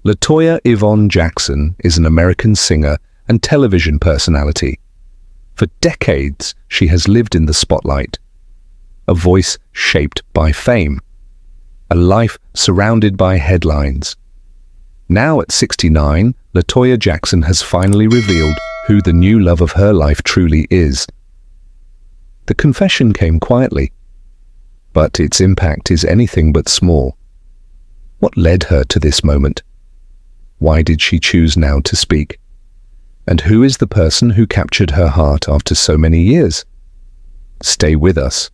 LaToya Yvonne Jackson is an American singer and television personality. For decades, she has lived in the spotlight. A voice shaped by fame. A life surrounded by headlines. Now at 69, LaToya Jackson has finally revealed who the new love of her life truly is. The confession came quietly, but its impact is anything but small. What led her to this moment? Why did she choose now to speak? And who is the person who captured her heart after so many years? Stay with us.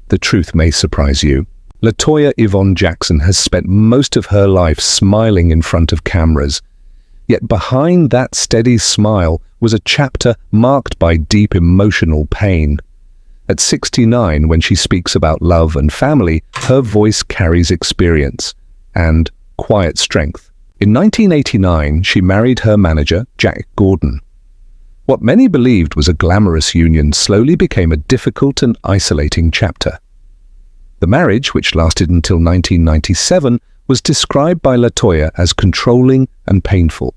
The truth may surprise you. LaToya Yvonne Jackson has spent most of her life smiling in front of cameras. Yet behind that steady smile was a chapter marked by deep emotional pain. At 69, when she speaks about love and family, her voice carries experience and quiet strength. In 1989, she married her manager, Jack Gordon. What many believed was a glamorous union slowly became a difficult and isolating chapter. The marriage, which lasted until 1997, was described by LaToya as controlling and painful.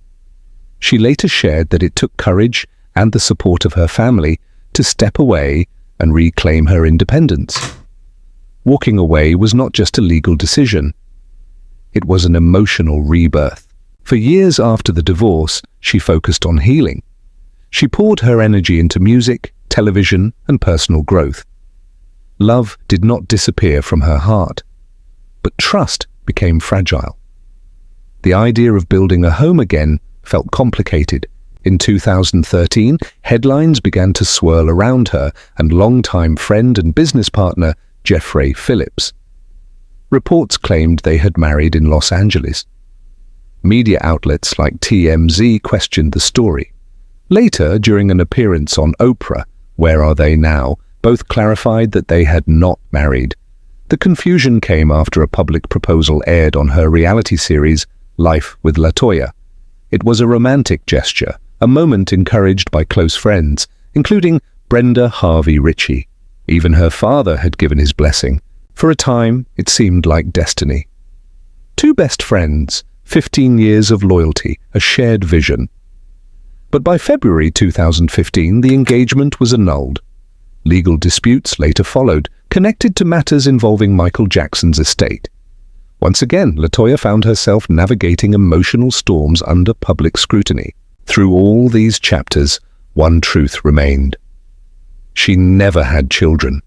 She later shared that it took courage and the support of her family to step away and reclaim her independence. Walking away was not just a legal decision. It was an emotional rebirth. For years after the divorce, she focused on healing. She poured her energy into music, television, and personal growth. Love did not disappear from her heart, but trust became fragile. The idea of building a home again felt complicated. In 2013, headlines began to swirl around her and longtime friend and business partner, Jeffrey Phillips. Reports claimed they had married in Los Angeles. Media outlets like TMZ questioned the story. Later, during an appearance on Oprah, Where Are They Now?, both clarified that they had not married. The confusion came after a public proposal aired on her reality series, Life with LaToya. It was a romantic gesture, a moment encouraged by close friends, including Brenda Harvey Ritchie. Even her father had given his blessing. For a time, it seemed like destiny. Two best friends, 15 years of loyalty, a shared vision. But by February 2015, the engagement was annulled. Legal disputes later followed, connected to matters involving Michael Jackson's estate. Once again, LaToya found herself navigating emotional storms under public scrutiny. Through all these chapters, one truth remained. She never had children.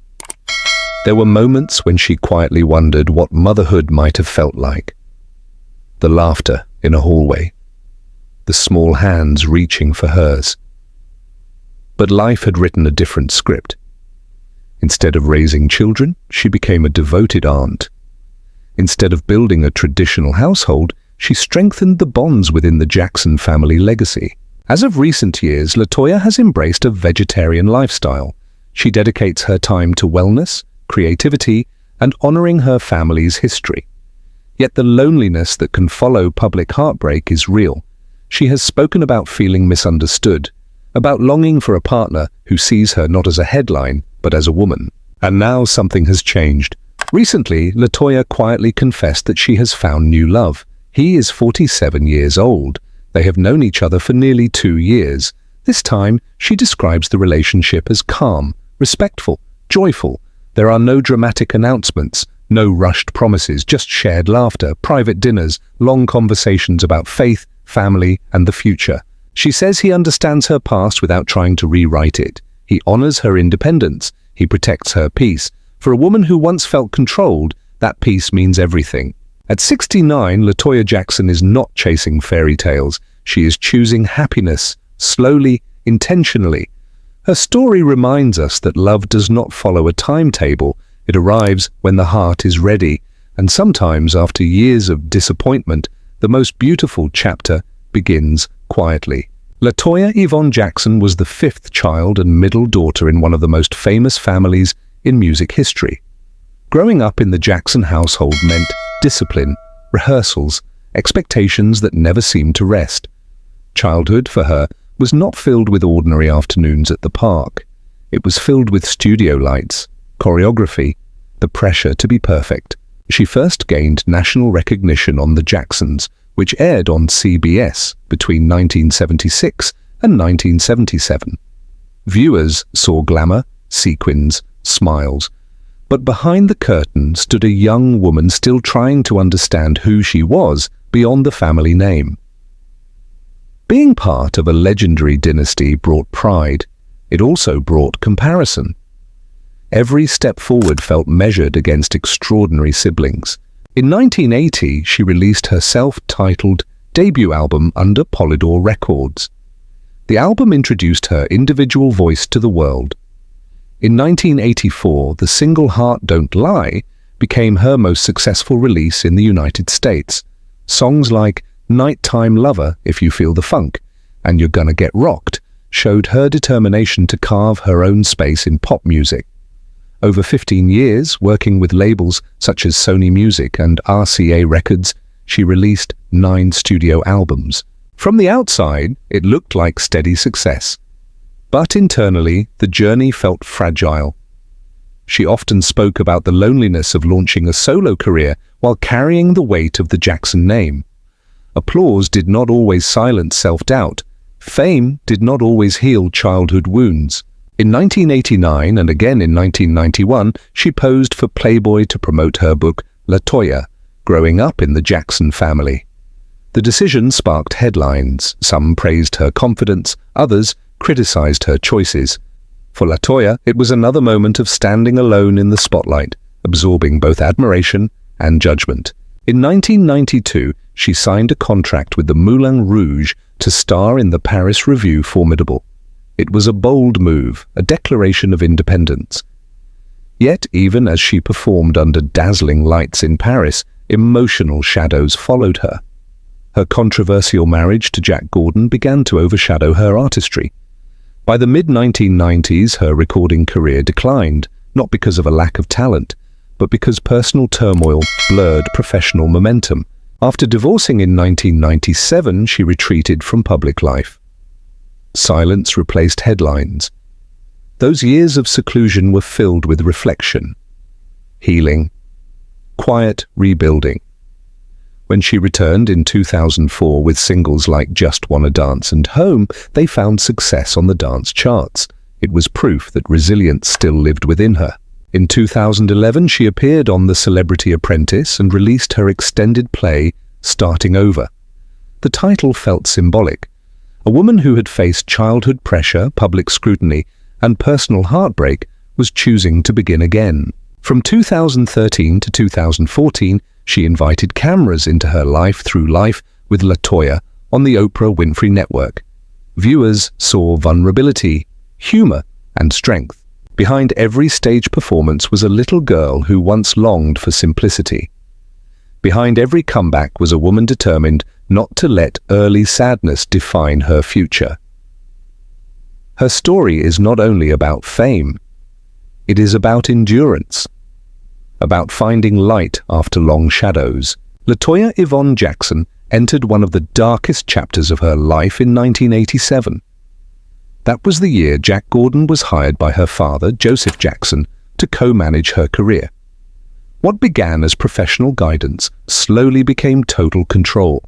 There were moments when she quietly wondered what motherhood might have felt like. The laughter in a hallway. The small hands reaching for hers. But life had written a different script. Instead of raising children, she became a devoted aunt. Instead of building a traditional household, she strengthened the bonds within the Jackson family legacy. As of recent years, LaToya has embraced a vegetarian lifestyle. She dedicates her time to wellness, creativity, and honoring her family's history. Yet the loneliness that can follow public heartbreak is real. She has spoken about feeling misunderstood, about longing for a partner who sees her not as a headline, but as a woman. And now something has changed. Recently, LaToya quietly confessed that she has found new love. He is 47 years old. They have known each other for nearly 2 years. This time, she describes the relationship as calm, respectful, joyful. There are no dramatic announcements, no rushed promises, just shared laughter, private dinners, long conversations about faith, family, and the future. She says he understands her past without trying to rewrite it. He honors her independence. He protects her peace. For a woman who once felt controlled, that peace means everything. At 69, LaToya Jackson is not chasing fairy tales. She is choosing happiness, slowly, intentionally. Her story reminds us that love does not follow a timetable. It arrives when the heart is ready. And sometimes, after years of disappointment, the most beautiful chapter begins quietly. LaToya Yvonne Jackson was the 5th child and middle daughter in one of the most famous families in music history. Growing up in the Jackson household meant discipline, rehearsals, expectations that never seemed to rest. Childhood, for her, was not filled with ordinary afternoons at the park. It was filled with studio lights, choreography, the pressure to be perfect. She first gained national recognition on The Jacksons, which aired on CBS between 1976 and 1977. Viewers saw glamour, sequins, smiles, but behind the curtain stood a young woman still trying to understand who she was beyond the family name. Being part of a legendary dynasty brought pride. It also brought comparison. Every step forward felt measured against extraordinary siblings. In 1980, she released her self-titled debut album under Polydor Records. The album introduced her individual voice to the world. In 1984, the single Heart Don't Lie became her most successful release in the United States. Songs like Nighttime Lover, If You Feel the Funk, and You're Gonna Get Rocked showed her determination to carve her own space in pop music. Over 15 years, working with labels such as Sony Music and RCA Records, she released 9 studio albums. From the outside, it looked like steady success. But internally, the journey felt fragile. She often spoke about the loneliness of launching a solo career while carrying the weight of the Jackson name. Applause did not always silence self-doubt. Fame did not always heal childhood wounds. In 1989 and again in 1991, she posed for Playboy to promote her book, Toya, Growing Up in the Jackson Family. The decision sparked headlines. Some praised her confidence, others criticized her choices. For Toya, it was another moment of standing alone in the spotlight, absorbing both admiration and judgment. In 1992, she signed a contract with the Moulin Rouge to star in the Paris Revue Formidable. It was a bold move, a declaration of independence. Yet, even as she performed under dazzling lights in Paris, emotional shadows followed her. Her controversial marriage to Jack Gordon began to overshadow her artistry. By the mid-1990s, her recording career declined, not because of a lack of talent, but because personal turmoil blurred professional momentum. After divorcing in 1997, she retreated from public life. Silence replaced headlines. Those years of seclusion were filled with reflection, healing, quiet rebuilding. When she returned in 2004 with singles like Just Wanna Dance and Home, they found success on the dance charts. It was proof that resilience still lived within her. In 2011, she appeared on The Celebrity Apprentice and released her extended play, Starting Over. The title felt symbolic. A woman who had faced childhood pressure, public scrutiny, and personal heartbreak was choosing to begin again. From 2013 to 2014, she invited cameras into her life through Life with Toya on the Oprah Winfrey Network. Viewers saw vulnerability, humor, and strength. Behind every stage performance was a little girl who once longed for simplicity. Behind every comeback was a woman determined not to let early sadness define her future. Her story is not only about fame, it is about endurance, about finding light after long shadows. Toya Yvonne Jackson entered one of the darkest chapters of her life in 1987. That was the year Jack Gordon was hired by her father, Joseph Jackson, to co-manage her career. What began as professional guidance slowly became total control.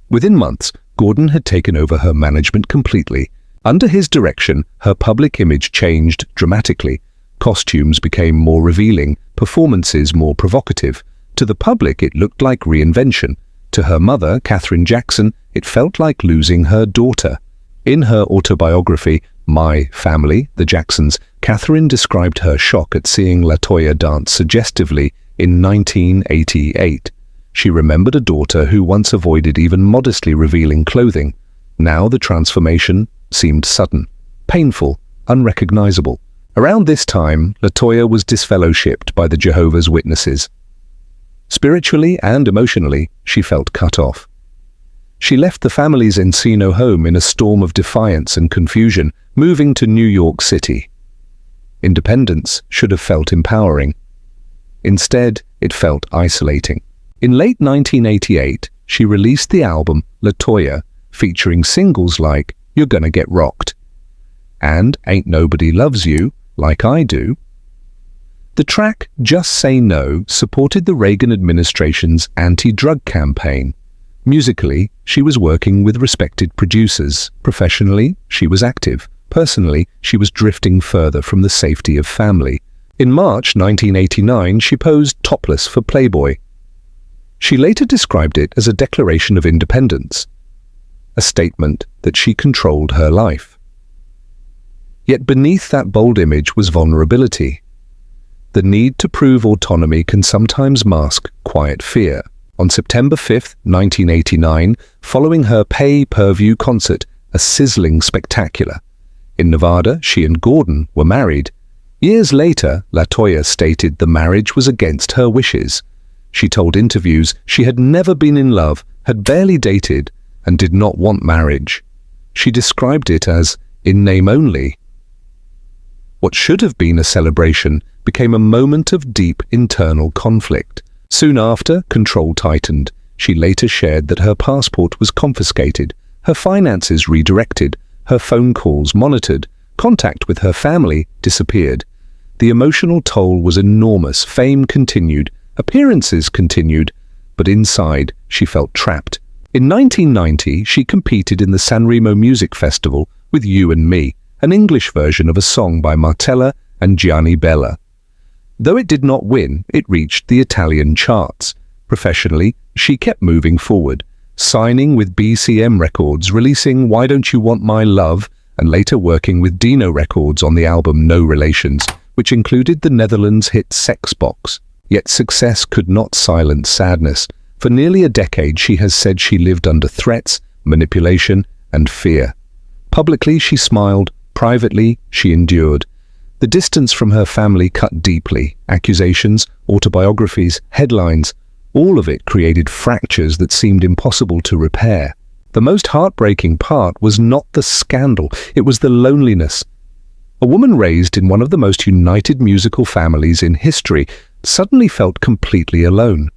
Within months, Gordon had taken over her management completely. Under his direction, her public image changed dramatically. Costumes became more revealing, performances more provocative. To the public, it looked like reinvention. To her mother, Katherine Jackson, it felt like losing her daughter. In her autobiography, My Family, The Jacksons, Katherine described her shock at seeing Toya dance suggestively in 1988. She remembered a daughter who once avoided even modestly revealing clothing. Now the transformation seemed sudden, painful, unrecognizable. Around this time, Toya was disfellowshipped by the Jehovah's Witnesses. Spiritually and emotionally, she felt cut off. She left the family's Encino home in a storm of defiance and confusion, moving to New York City. Independence should have felt empowering. Instead, it felt isolating. In late 1988, she released the album Toya, featuring singles like You're Gonna Get Rocked and Ain't Nobody Loves You Like I Do. The track Just Say No supported the Reagan administration's anti-drug campaign. Musically, she was working with respected producers. Professionally, she was active. Personally, she was drifting further from the safety of family. In March 1989, she posed topless for Playboy. She later described it as a declaration of independence, a statement that she controlled her life. Yet beneath that bold image was vulnerability. The need to prove autonomy can sometimes mask quiet fear. On September 5, 1989, following her pay-per-view concert, a sizzling spectacular. In Nevada, she and Gordon were married. Years later, Toya stated the marriage was against her wishes. She told interviews she had never been in love, had barely dated, and did not want marriage. She described it as in name only. What should have been a celebration became a moment of deep internal conflict. Soon after, control tightened. She later shared that her passport was confiscated, her finances redirected, her phone calls monitored, contact with her family disappeared. The emotional toll was enormous. Fame continued, appearances continued, but inside she felt trapped. In 1990, she competed in the Sanremo Music Festival with You and Me, an English version of a song by Martella and Gianni Bella. Though it did not win, it reached the Italian charts. Professionally, she kept moving forward, signing with BCM Records, releasing Why Don't You Want My Love, and later working with Dino Records on the album No Relations, which included the Netherlands hit Sex Box. Yet success could not silence sadness. For nearly a decade, she has said she lived under threats, manipulation, and fear. Publicly, she smiled. Privately, she endured. The distance from her family cut deeply. Accusations, autobiographies, headlines, all of it created fractures that seemed impossible to repair. The most heartbreaking part was not the scandal, it was the loneliness. A woman raised in one of the most united musical families in history suddenly felt completely alone.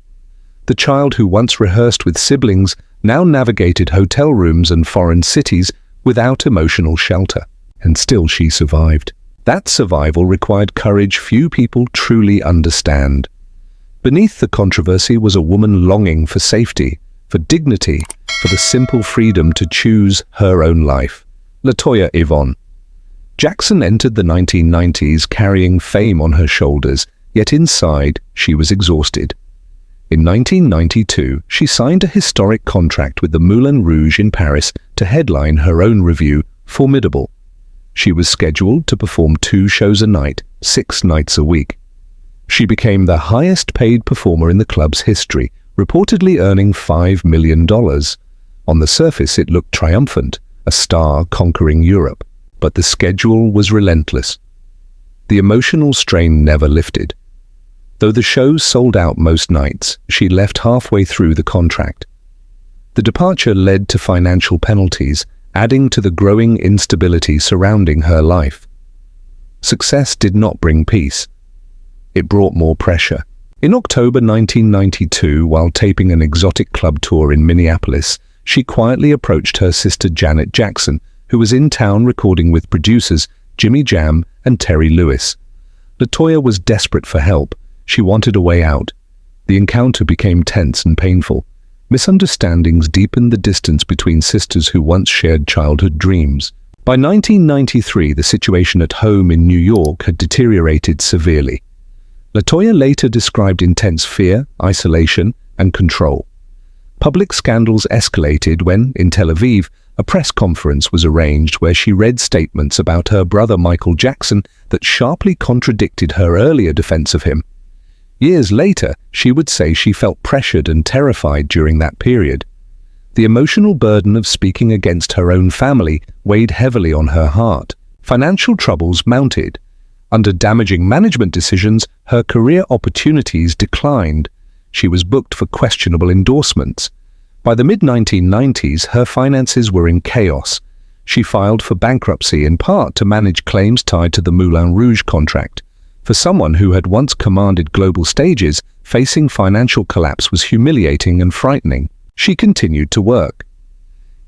The child who once rehearsed with siblings now navigated hotel rooms and foreign cities without emotional shelter. And still she survived. That survival required courage few people truly understand. Beneath the controversy was a woman longing for safety, for dignity, for the simple freedom to choose her own life. Toya Yvonne Jackson entered the 1990s carrying fame on her shoulders, yet inside she was exhausted. In 1992, she signed a historic contract with the Moulin Rouge in Paris to headline her own revue, Formidable. She was scheduled to perform 2 shows a night, 6 nights a week. She became the highest-paid performer in the club's history, reportedly earning $5 million. On the surface, it looked triumphant, a star conquering Europe. But the schedule was relentless. The emotional strain never lifted. Though the shows sold out most nights, she left halfway through the contract. The departure led to financial penalties, adding to the growing instability surrounding her life. Success did not bring peace. It brought more pressure. In October 1992, while taping an exotic club tour in Minneapolis, she quietly approached her sister Janet Jackson, who was in town recording with producers Jimmy Jam and Terry Lewis. Toya was desperate for help. She wanted a way out. The encounter became tense and painful. Misunderstandings deepened the distance between sisters who once shared childhood dreams. By 1993, the situation at home in New York had deteriorated severely. Toya later described intense fear, isolation, and control. Public scandals escalated when, in Tel Aviv, a press conference was arranged where she read statements about her brother Michael Jackson that sharply contradicted her earlier defense of him. Years later, she would say she felt pressured and terrified during that period. The emotional burden of speaking against her own family weighed heavily on her heart. Financial troubles mounted. Under damaging management decisions, her career opportunities declined. She was booked for questionable endorsements. By the mid-1990s, her finances were in chaos. She filed for bankruptcy in part to manage claims tied to the Moulin Rouge contract. For someone who had once commanded global stages, facing financial collapse was humiliating and frightening. She continued to work.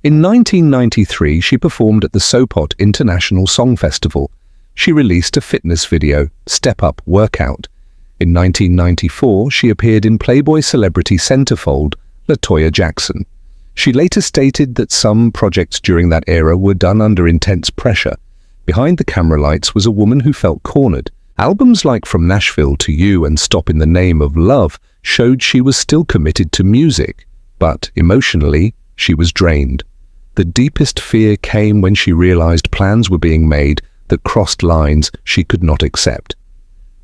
In 1993, she performed at the Sopot International Song Festival. She released a fitness video, Step Up Workout. In 1994, she appeared in Playboy celebrity centerfold, Toya Jackson. She later stated that some projects during that era were done under intense pressure. Behind the camera lights was a woman who felt cornered. Albums like From Nashville to You and Stop in the Name of Love showed she was still committed to music, but emotionally, she was drained. The deepest fear came when she realized plans were being made that crossed lines she could not accept.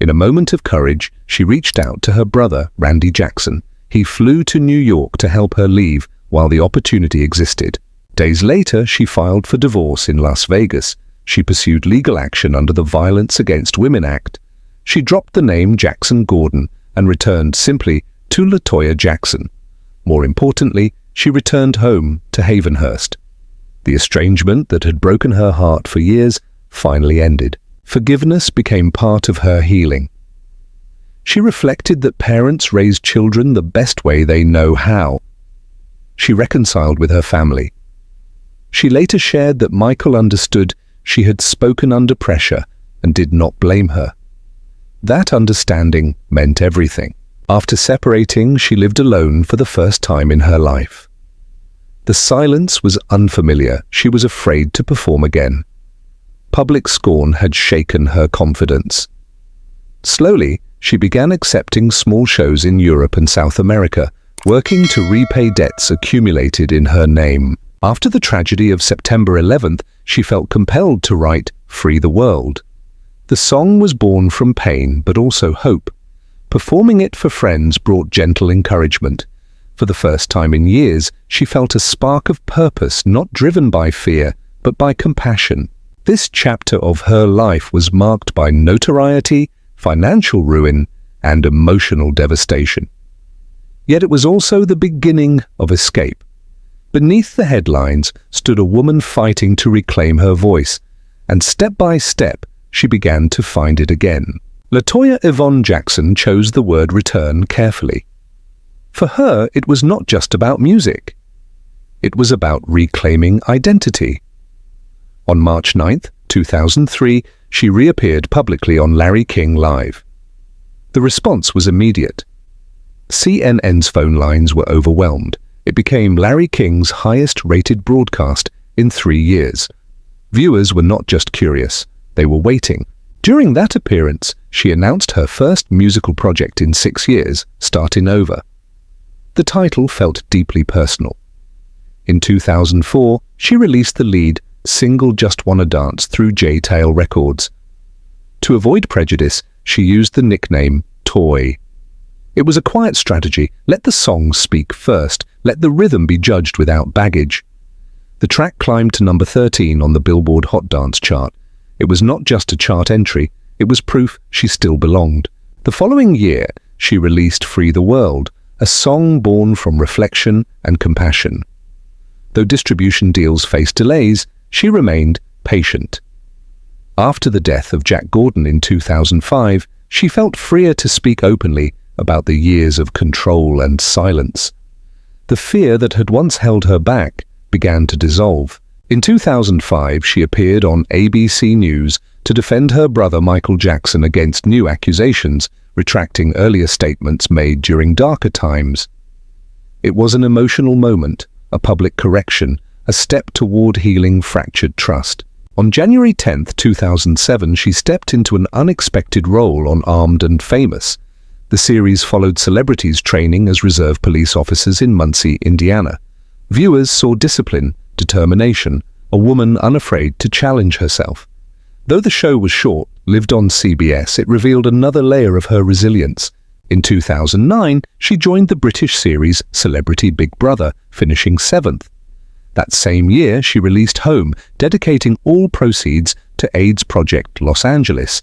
In a moment of courage, she reached out to her brother, Randy Jackson. He flew to New York to help her leave while the opportunity existed. Days later, she filed for divorce in Las Vegas. She pursued legal action under the Violence Against Women Act. She dropped the name Jackson Gordon and returned simply to Toya Jackson. More importantly, she returned home to Havenhurst. The estrangement that had broken her heart for years finally ended. Forgiveness became part of her healing. She reflected that parents raise children the best way they know how. She reconciled with her family. She later shared that Michael understood she had spoken under pressure and did not blame her. That understanding meant everything. After separating, she lived alone for the first time in her life. The silence was unfamiliar. She was afraid to perform again. Public scorn had shaken her confidence. Slowly, she began accepting small shows in Europe and South America, working to repay debts accumulated in her name. After the tragedy of September 11th, she felt compelled to write Free the World. The song was born from pain, but also hope. Performing it for friends brought gentle encouragement. For the first time in years, she felt a spark of purpose, not driven by fear, but by compassion. This chapter of her life was marked by notoriety, financial ruin, and emotional devastation. Yet it was also the beginning of escape. Beneath the headlines stood a woman fighting to reclaim her voice, and step by step, she began to find it again. LaToya Yvonne Jackson chose the word return carefully. For her, it was not just about music. It was about reclaiming identity. On March 9, 2003, she reappeared publicly on Larry King Live. The response was immediate. CNN's phone lines were overwhelmed. It became Larry King's highest-rated broadcast in 3 years. Viewers were not just curious, they were waiting. During that appearance, she announced her first musical project in 6 years, Startin' Over. The title felt deeply personal. In 2004, she released the lead single Just Wanna Dance through J-Tail Records. To avoid prejudice, she used the nickname Toy. It was a quiet strategy. Let the song speak first. Let the rhythm be judged without baggage. The track climbed to number 13 on the Billboard Hot Dance chart. It was not just a chart entry, it was proof she still belonged. The following year, she released Free the World, a song born from reflection and compassion. Though distribution deals faced delays, she remained patient. After the death of Jack Gordon in 2005, she felt freer to speak openly about the years of control and silence. The fear that had once held her back began to dissolve. In 2005, she appeared on ABC News to defend her brother Michael Jackson against new accusations, retracting earlier statements made during darker times. It was an emotional moment, a public correction, a step toward healing fractured trust. On January 10, 2007, she stepped into an unexpected role on Armed and Famous. The series followed celebrities training as reserve police officers in Muncie, Indiana. Viewers saw discipline, determination, a woman unafraid to challenge herself. Though the show was short, lived on CBS, it revealed another layer of her resilience. In 2009, she joined the British series Celebrity Big Brother, finishing 7th. That same year, she released Home, dedicating all proceeds to AIDS Project Los Angeles.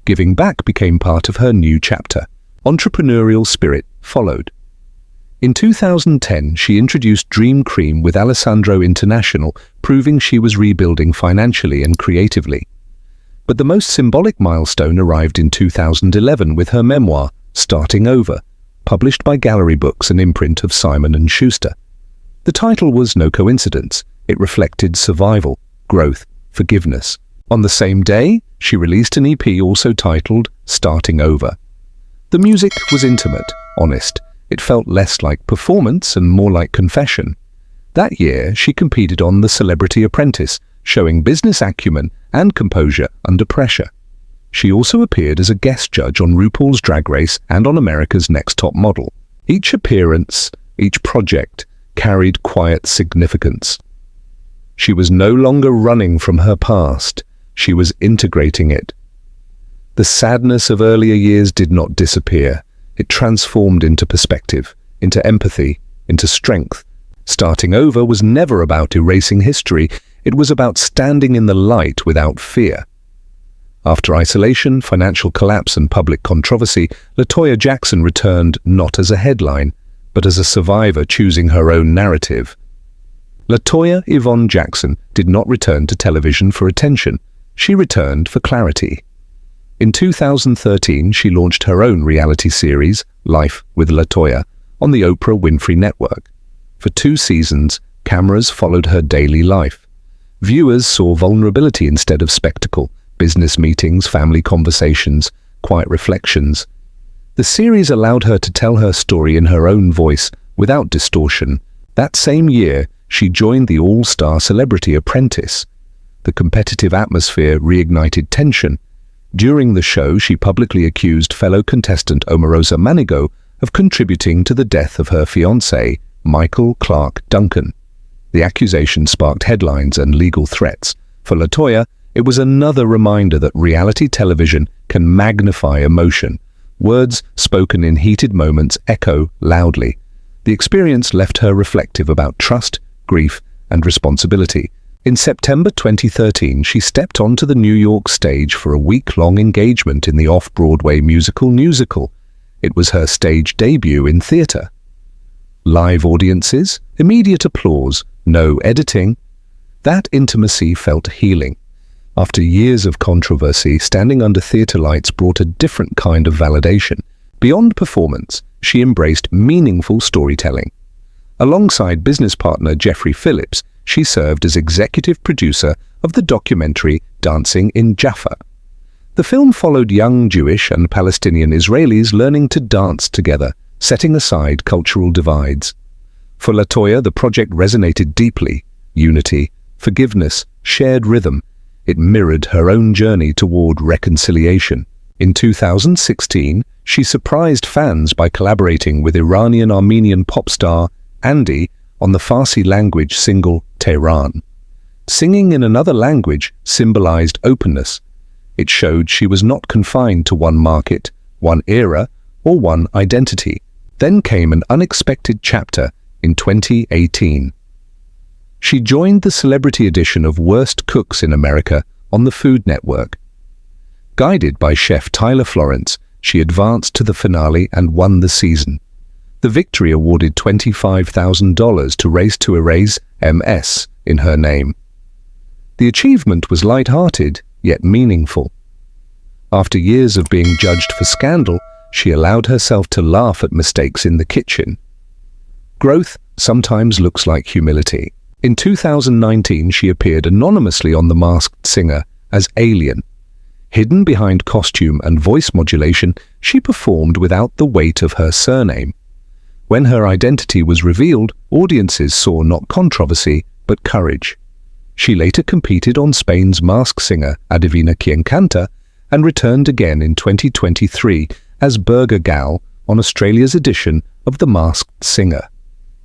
Giving back became part of her new chapter. Entrepreneurial spirit followed. In 2010, she introduced Dream Cream with Alessandro International, proving she was rebuilding financially and creatively. But the most symbolic milestone arrived in 2011 with her memoir, Starting Over, published by Gallery Books, an imprint of Simon & Schuster. The title was no coincidence. It reflected survival, growth, forgiveness. On the same day, she released an EP also titled Starting Over. The music was intimate, honest. It felt less like performance and more like confession. That year, she competed on The Celebrity Apprentice, showing business acumen and composure under pressure. She also appeared as a guest judge on RuPaul's Drag Race and on America's Next Top Model. Each appearance, each project, carried quiet significance. She was no longer running from her past, she was integrating it. The sadness of earlier years did not disappear. It transformed into perspective, into empathy, into strength. Starting over was never about erasing history, it was about standing in the light without fear. After isolation, financial collapse and public controversy, Toya Jackson returned not as a headline, but as a survivor choosing her own narrative. Toya Yvonne Jackson did not return to television for attention, she returned for clarity. In 2013, she launched her own reality series, Life with Toya, on the Oprah Winfrey Network. For 2 seasons, cameras followed her daily life. Viewers saw vulnerability instead of spectacle, business meetings, family conversations, quiet reflections. The series allowed her to tell her story in her own voice, without distortion. That same year, she joined the all-star Celebrity Apprentice. The competitive atmosphere reignited tension. During the show, she publicly accused fellow contestant Omarosa Manigault of contributing to the death of her fiancé, Michael Clark Duncan. The accusation sparked headlines and legal threats. For Toya, it was another reminder that reality television can magnify emotion. Words spoken in heated moments echo loudly. The experience left her reflective about trust, grief, and responsibility. In September 2013, she stepped onto the New York stage for a week-long engagement in the off-Broadway musical Musical. It was her stage debut in theater. Live audiences, immediate applause, no editing. That intimacy felt healing. After years of controversy, standing under theater lights brought a different kind of validation. Beyond performance, she embraced meaningful storytelling. Alongside business partner Jeffrey Phillips, she served as executive producer of the documentary Dancing in Jaffa. The film followed young Jewish and Palestinian Israelis learning to dance together, setting aside cultural divides. For Toya, the project resonated deeply. Unity, forgiveness, shared rhythm. It mirrored her own journey toward reconciliation. In 2016, she surprised fans by collaborating with Iranian-Armenian pop star Andy on the Farsi language single Tehran. Singing in another language symbolized openness. It showed she was not confined to one market, one era, or one identity. Then came an unexpected chapter in 2018. She joined the celebrity edition of Worst Cooks in America on the Food Network. Guided by chef Tyler Florence, she advanced to the finale and won the season. The victory awarded $25,000 to Race to Erase MS in her name. The achievement was light-hearted, yet meaningful. After years of being judged for scandal, she allowed herself to laugh at mistakes in the kitchen. Growth sometimes looks like humility. In 2019, she appeared anonymously on The Masked Singer as Alien. Hidden behind costume and voice modulation, she performed without the weight of her surname. When her identity was revealed, audiences saw not controversy, but courage. She later competed on Spain's Masked Singer Adivina Quién Canta and returned again in 2023 as Burger Gal on Australia's edition of The Masked Singer.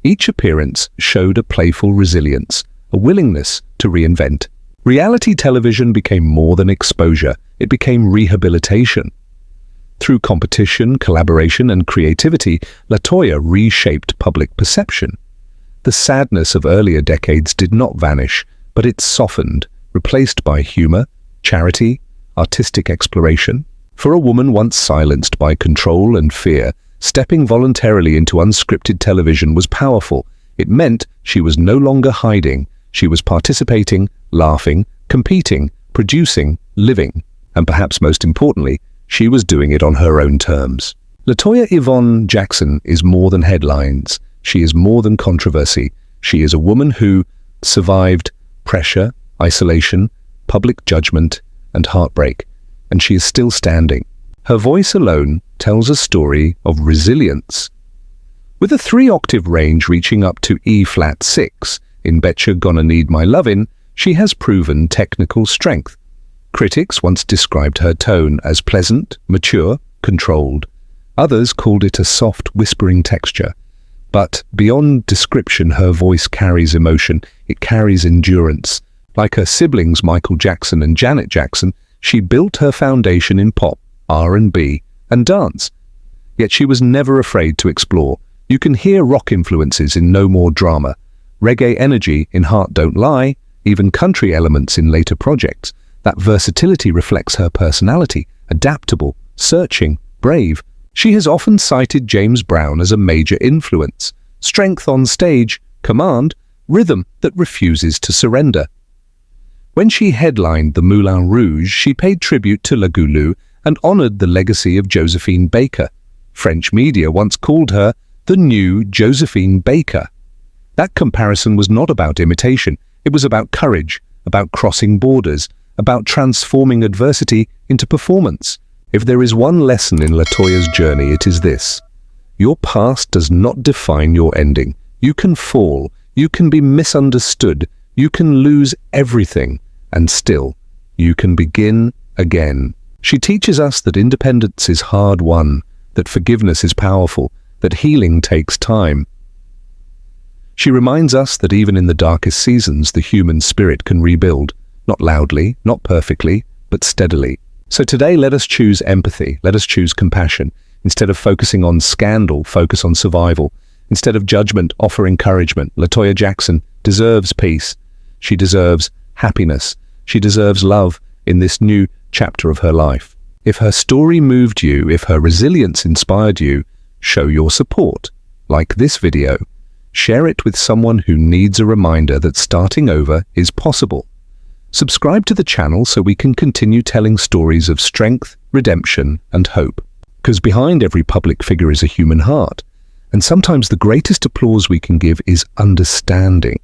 Each appearance showed a playful resilience, a willingness to reinvent. Reality television became more than exposure, it became rehabilitation. Through competition, collaboration, and creativity, Toya reshaped public perception. The sadness of earlier decades did not vanish, but it softened, replaced by humor, charity, artistic exploration. For a woman once silenced by control and fear, stepping voluntarily into unscripted television was powerful. It meant she was no longer hiding, she was participating, laughing, competing, producing, living, and perhaps most importantly, she was doing it on her own terms. Toya Yvonne Jackson is more than headlines. She is more than controversy. She is a woman who survived pressure, isolation, public judgment, and heartbreak, and she is still standing. Her voice alone tells a story of resilience. With a 3-octave range reaching up to E-flat 6, in Betcha Gonna Need My Lovin', she has proven technical strength. Critics once described her tone as pleasant, mature, controlled. Others called it a soft, whispering texture. But beyond description, her voice carries emotion. It carries endurance. Like her siblings Michael Jackson and Janet Jackson, she built her foundation in pop, R&B, and dance. Yet she was never afraid to explore. You can hear rock influences in No More Drama, reggae energy in Heart Don't Lie, even country elements in later projects. That versatility reflects her personality, adaptable, searching, brave. She has often cited James Brown as a major influence. Strength on stage, command, rhythm that refuses to surrender. When she headlined the Moulin Rouge, she paid tribute to La Goulou and honored the legacy of Josephine Baker. French media once called her the new Josephine Baker. That comparison was not about imitation. It was about courage, about crossing borders, about transforming adversity into performance. If there is one lesson in Toya's journey, it is this. Your past does not define your ending. You can fall, you can be misunderstood, you can lose everything, and still, you can begin again. She teaches us that independence is hard-won, that forgiveness is powerful, that healing takes time. She reminds us that even in the darkest seasons, the human spirit can rebuild, not loudly, not perfectly, but steadily. So today, let us choose empathy, let us choose compassion. Instead of focusing on scandal, focus on survival. Instead of judgment, offer encouragement. Toya Jackson deserves peace. She deserves happiness. She deserves love in this new chapter of her life. If her story moved you, if her resilience inspired you, show your support. Like this video. Share it with someone who needs a reminder that starting over is possible. Subscribe to the channel so we can continue telling stories of strength, redemption, and hope. Because behind every public figure is a human heart. And sometimes the greatest applause we can give is understanding.